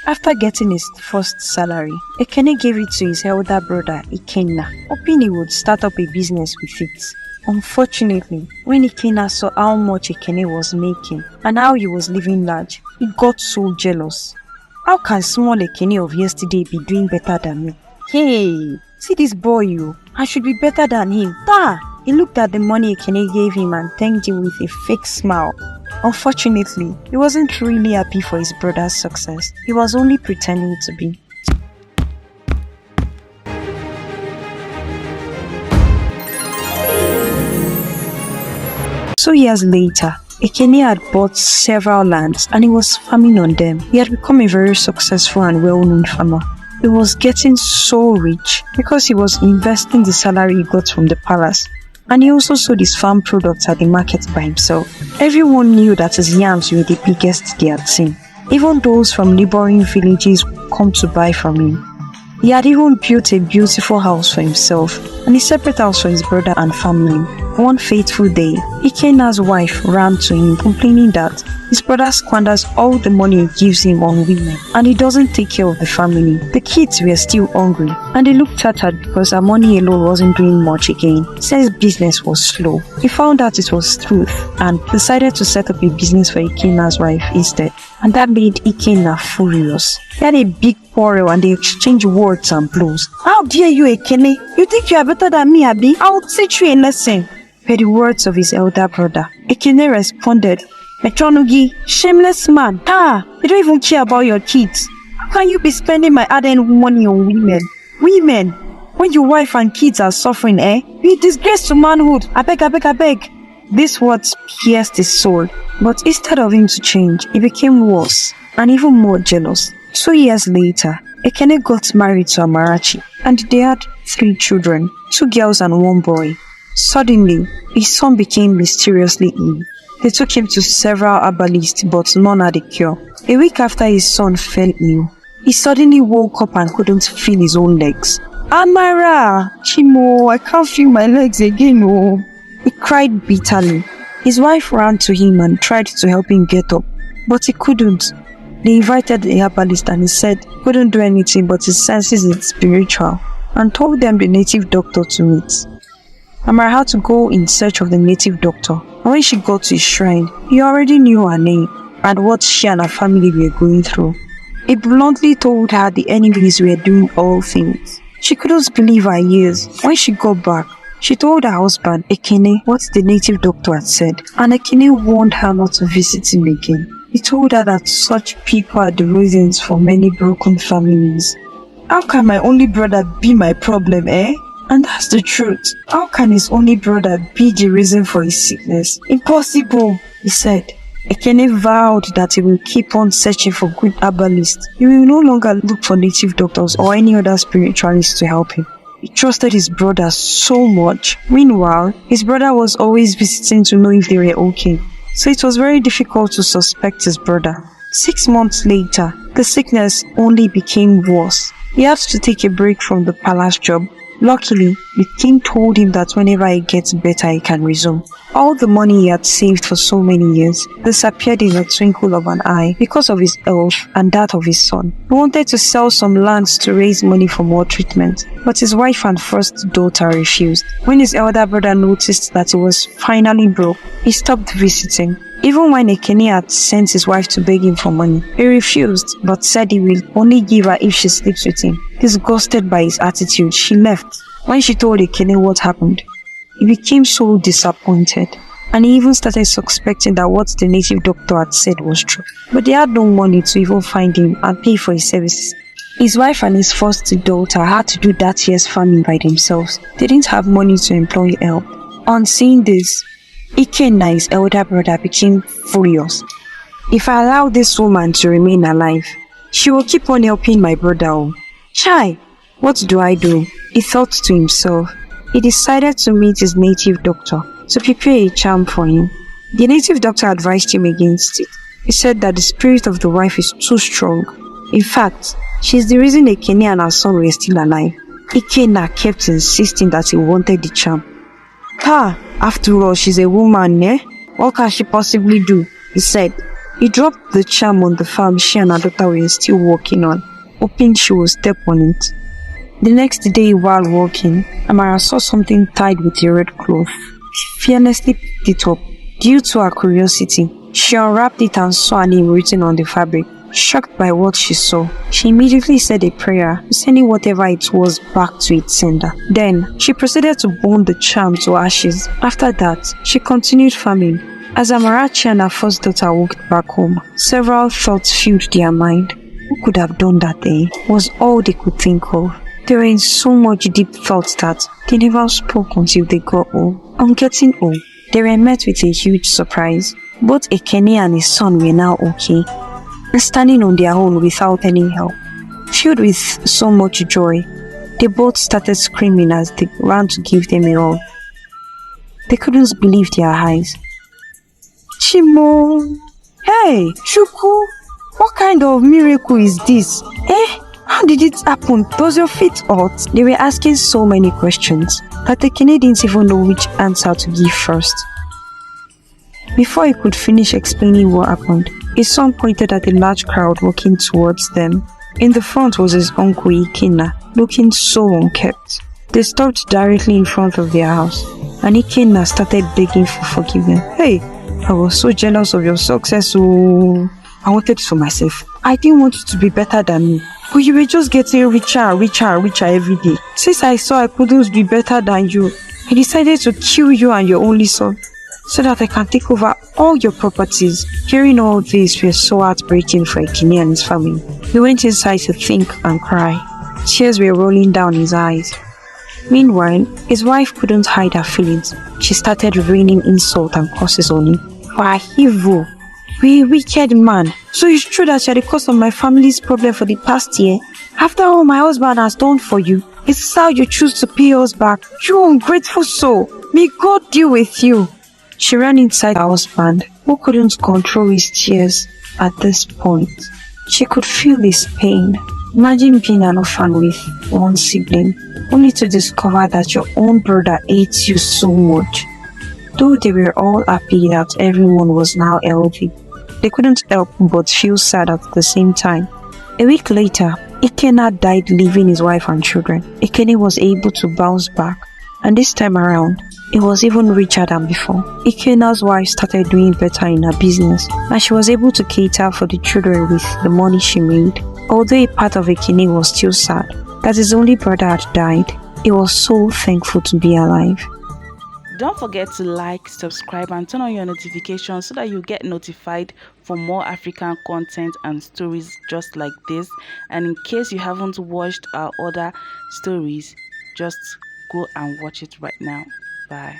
After getting his first salary, Ekene gave it to his elder brother Ikenna, hoping he would start up a business with it. Unfortunately, when Ikenna saw how much Ekene was making and how he was living large, he got so jealous. How can small Ekene of yesterday be doing better than me? Hey, see this boy you, I should be better than him. He looked at the money Ekene gave him and thanked him with a fake smile. Unfortunately, he wasn't really happy for his brother's success. He was only pretending to be. So years later, Ekene had bought several lands and he was farming on them. He had become a very successful and well-known farmer. He was getting so rich because he was investing the salary he got from the palace, and he also sold his farm products at the market by himself. Everyone knew that his yams were the biggest they had seen. Even those from neighboring villages would come to buy from him. He had even built a beautiful house for himself and a separate house for his brother and family. One fateful day, Ikenna's wife ran to him complaining that his brother squanders all the money he gives him on women and he doesn't take care of the family. The kids were still hungry and they looked tattered because her money alone wasn't doing much again since business was slow. He found out it was truth and decided to set up a business for Ikenna's wife instead, and that made Ikenna furious. They had a big quarrel and they exchanged words and blows. How dare you, Ekene? You think you are better than me, Abi? I will teach you a lesson. Per the words of his elder brother, Ekene responded, Metronugi, shameless man. You don't even care about your kids. How can you be spending my hard-earned money on women? Women, when your wife and kids are suffering, You a disgrace to manhood. I beg. These words pierced his soul, but instead of him to change, he became worse and even more jealous. 2 years later, Ekene got married to Amarachi and they had 3 children, 2 girls and 1 boy. Suddenly, his son became mysteriously ill. They took him to several herbalists, but none had a cure. A week after his son fell ill, he suddenly woke up and couldn't feel his own legs. Amara! Chimo, I can't feel my legs again, oh. He cried bitterly. His wife ran to him and tried to help him get up, but he couldn't. They invited the herbalist and he said he couldn't do anything but his senses is spiritual, and told them the native doctor to meet. Amara had to go in search of the native doctor, and when she got to his shrine, he already knew her name and what she and her family were going through. He bluntly told her the enemies were doing all things. She couldn't believe her ears. When she got back, she told her husband, Ekene, what the native doctor had said, and Ekene warned her not to visit him again. He told her that such people are the reasons for many broken families. How can my only brother be my problem, And that's the truth. How can his only brother be the reason for his sickness? Impossible, he said. Ekene vowed that he will keep on searching for good herbalists. He will no longer look for native doctors or any other spiritualists to help him. He trusted his brother so much. Meanwhile, his brother was always visiting to know if they were okay, so it was very difficult to suspect his brother. 6 months later, the sickness only became worse. He had to take a break from the palace job. Luckily, the king told him that whenever he gets better, he can resume. All the money he had saved for so many years disappeared in a twinkle of an eye because of his health and that of his son. He wanted to sell some lands to raise money for more treatment, but his wife and first daughter refused. When his elder brother noticed that he was finally broke, he stopped visiting. Even when Ekene had sent his wife to beg him for money, he refused, but said he will only give her if she sleeps with him. Disgusted by his attitude, she left. When she told Ekene what happened, he became so disappointed, and he even started suspecting that what the native doctor had said was true. But they had no money to even find him and pay for his services. His wife and his first daughter had to do that year's farming by themselves. They didn't have money to employ help. On seeing this, Ikenna, his elder brother, became furious. If I allow this woman to remain alive, she will keep on helping my brother. Chai, what do I do? He thought to himself. He decided to meet his native doctor to prepare a charm for him. The native doctor advised him against it. He said that the spirit of the wife is too strong. In fact, she is the reason Ekene and her son were still alive. Ikenna kept insisting that he wanted the charm. After all, she's a woman, What can she possibly do? He said. He dropped the charm on the farm she and her daughter were still working on, hoping she would step on it. The next day while walking, Amara saw something tied with a red cloth. She fearlessly picked it up. Due to her curiosity, she unwrapped it and saw a name written on the fabric. Shocked by what she saw, she immediately said a prayer, sending whatever it was back to its sender. Then, she proceeded to burn the charm to ashes. After that, she continued farming. As Amarachi and her first daughter walked back home, several thoughts filled their mind. Who could have done that day? Was all they could think of. They were in so much deep thoughts that they never spoke until they got home. On getting home, they were met with a huge surprise. Both Ekene and his son were now okay, and standing on their own without any help. Filled with so much joy, they both started screaming as they ran to give them a hug. They couldn't believe their eyes. Chimo! Hey, Shuku! What kind of miracle is this? How did it happen? Does your feet hurt? They were asking so many questions that the Canadians didn't even know which answer to give first. Before he could finish explaining what happened, his son pointed at a large crowd walking towards them. In the front was his uncle Ikenna, looking so unkempt. They stopped directly in front of their house, and Ikenna started begging for forgiveness. Hey, I was so jealous of your success, so I wanted it for myself. I didn't want you to be better than me, but you were just getting richer and richer and richer every day. Since I saw I couldn't be better than you, I decided to kill you and your only son, so that I can take over all your properties. Hearing all this was so heartbreaking for Ekene and his family. He went inside to think and cry. Tears were rolling down his eyes. Meanwhile, his wife couldn't hide her feelings. She started raining insults and curses on him. For a evil, we wicked man. So it's true that you're the cause of my family's problem for the past year? After all my husband has done for you, it's how you choose to pay us back. You ungrateful soul. May God deal with you. She ran inside her husband, who couldn't control his tears at this point. She could feel his pain. Imagine being an orphan with one sibling, only to discover that your own brother hates you so much. Though they were all happy that everyone was now healthy, they couldn't help but feel sad at the same time. A week later, Ikenna died leaving his wife and children. Ekene was able to bounce back, and this time around, he was even richer than before. Ikenna's wife started doing better in her business, and she was able to cater for the children with the money she made. Although a part of Ekene was still sad that his only brother had died, he was so thankful to be alive. Don't forget to like, subscribe and turn on your notifications so that you get notified for more African content and stories just like this. And in case you haven't watched our other stories, just go and watch it right now. Bye.